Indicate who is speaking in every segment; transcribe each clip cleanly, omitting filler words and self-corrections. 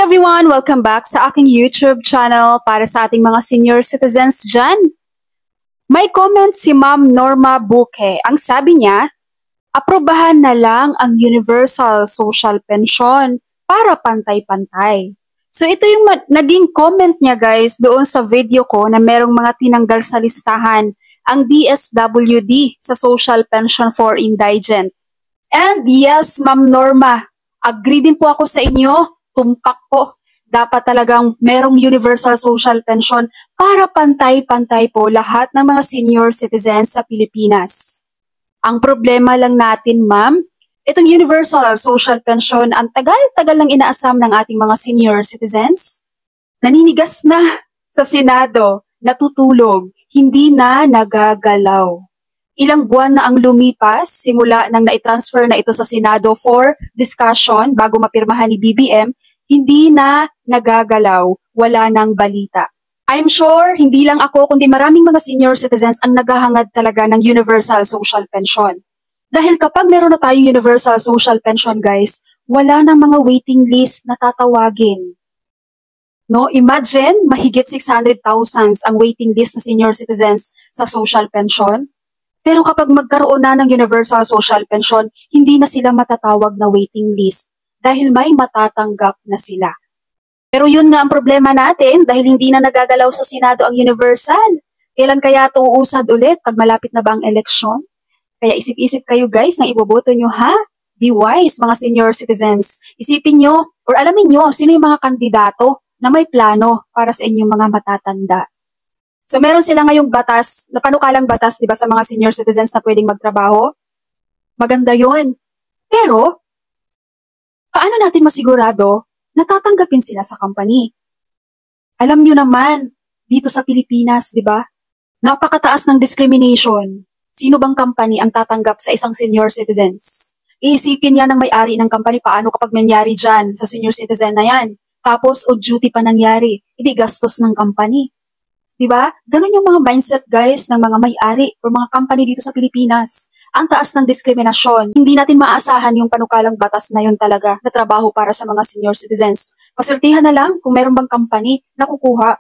Speaker 1: everyone! Welcome back sa aking YouTube channel para sa ating mga senior citizens dyan. May comment si Ma'am Norma Buke. Ang sabi niya, aprobahan na lang ang Universal Social Pension para pantay-pantay. So ito yung naging comment niya guys doon sa video ko na merong mga tinanggal sa listahan ang DSWD sa Social Pension for Indigent. And yes, Ma'am Norma, agree din po ako sa inyo. Tumpak po. Dapat talagang merong universal social pension para pantay-pantay po lahat ng mga senior citizens sa Pilipinas. Ang problema lang natin, ma'am, itong universal social pension, ang tagal-tagal lang inaasam ng ating mga senior citizens. Naninigas na sa Senado, natutulog, hindi na nagagalaw. Ilang buwan na ang lumipas simula nang naitransfer na ito sa Senado for discussion bago mapirmahan ni BBM, hindi na nagagalaw, wala nang balita. I'm sure hindi lang ako kundi maraming mga senior citizens ang naghahangad talaga ng universal social pension. Dahil kapag meron na tayo universal social pension guys, wala nang mga waiting list na tatawagin. No, imagine mahigit 600,000 ang waiting list na senior citizens sa social pension. Pero kapag magkaroon na ng universal social pension, hindi na sila matatawag na waiting list dahil may matatanggap na sila. Pero yun nga ang problema natin dahil hindi na nagagalaw sa Senado ang universal. Kailan kaya ito uusad ulit pag malapit na ba ang eleksyon? Kaya isip-isip kayo guys na iboboto nyo ha? Be wise mga senior citizens. Isipin nyo or alamin nyo sino yung mga kandidato na may plano para sa inyong mga matatanda. So meron sila ngayong batas, na panukalang batas, di ba, sa mga senior citizens na pwedeng magtrabaho? Maganda yon. Pero, paano natin masigurado na tatanggapin sila sa company? Alam nyo naman, dito sa Pilipinas, di ba? Napakataas ng discrimination. Sino bang company ang tatanggap sa isang senior citizens? Iisipin yan ng may-ari ng company, paano kapag nangyari dyan sa senior citizen na yan? Tapos, o duty pa nangyari, hindi gastos ng company. Diba? Ganun yung mga mindset guys ng mga may-ari o mga company dito sa Pilipinas. Ang taas ng diskriminasyon. Hindi natin maaasahan yung panukalang batas na yun talaga na trabaho para sa mga senior citizens. Pasortihan na lang kung meron bang company na kukuha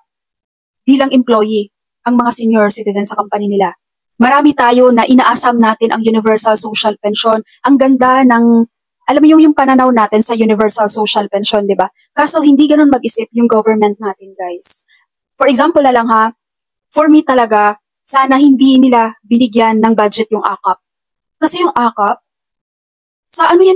Speaker 1: bilang employee ang mga senior citizens sa company nila. Marami tayo na inaasam natin ang universal social pension. Ang ganda ng, alam mo yung pananaw natin sa universal social pension, di ba? Kaso hindi ganun mag-isip yung government natin guys. For example na lang ha, for me talaga, sana hindi nila binigyan ng budget yung AKAP. Kasi yung AKAP, sa ano yan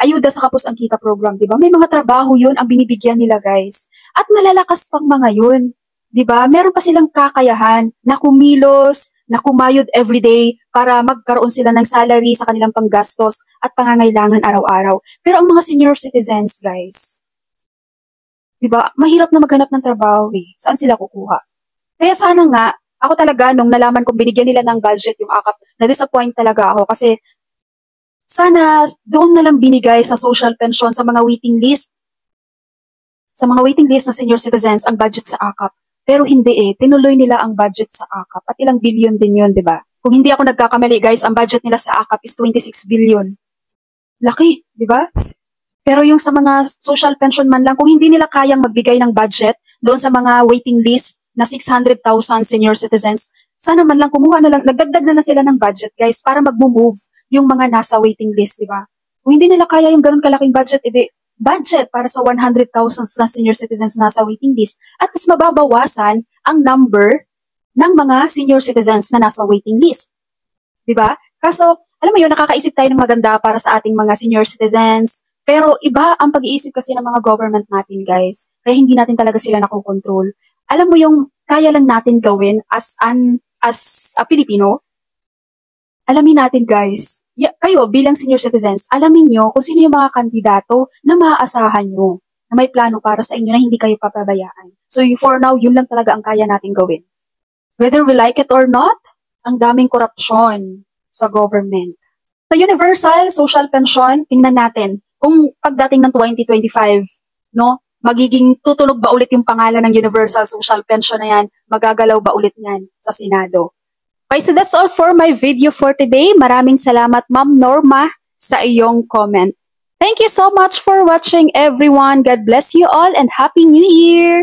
Speaker 1: ayuda sa kapos ang kita program, di ba? May mga trabaho yun ang binibigyan nila guys. At malalakas pang mga yun, di ba? Meron pa silang kakayahan na kumilos, na kumayod everyday para magkaroon sila ng salary sa kanilang panggastos at pangangailangan araw-araw. Pero ang mga senior citizens guys, diba? Mahirap na maghanap ng trabaho eh. Saan sila kukuha? Kaya sana nga, ako talaga nung nalaman kong binigyan nila ng budget yung AKAP, na-disappoint talaga ako kasi sana doon na lang binigay sa social pension sa mga waiting list. Sa mga waiting list na senior citizens ang budget sa AKAP. Pero hindi eh, tinuloy nila ang budget sa AKAP at ilang billion din yun, diba? Kung hindi ako nagkakamali guys, ang budget nila sa AKAP is 26 billion. Laki, diba? Pero yung sa mga social pension man lang, kung hindi nila kayang magbigay ng budget doon sa mga waiting list na 600,000 senior citizens, sana man lang kumuha na lang, nagdagdag na lang sila ng budget guys para mag-move yung mga nasa waiting list, di ba? Kung hindi nila kaya yung ganun kalaking budget, edi budget para sa 100,000 na senior citizens nasa waiting list at mas mababawasan ang number ng mga senior citizens na nasa waiting list. Di ba? Kaso, alam mo yun, nakakaisip tayo ng maganda para sa ating mga senior citizens. Pero iba ang pag-iisip kasi ng mga government natin guys. Kaya hindi natin talaga sila nakokontrol. Alam mo yung kaya lang natin gawin as a Pilipino? Alamin natin guys. Kayo bilang senior citizens, alamin nyo kung sino yung mga kandidato na maaasahan nyo. Na may plano para sa inyo na hindi kayo papabayaan. So for now, yun lang talaga ang kaya natin gawin. Whether we like it or not, ang daming korupsyon sa government. Sa universal social pension, tingnan natin. Kung pagdating ng 2025, no, magiging tutunog ba ulit yung pangalan ng Universal Social Pension na yan? Magagalaw ba ulit yan sa Senado? Okay, so that's all for my video for today. Maraming salamat, Ma'am Norma, sa iyong comment. Thank you so much for watching, everyone. God bless you all and Happy New Year!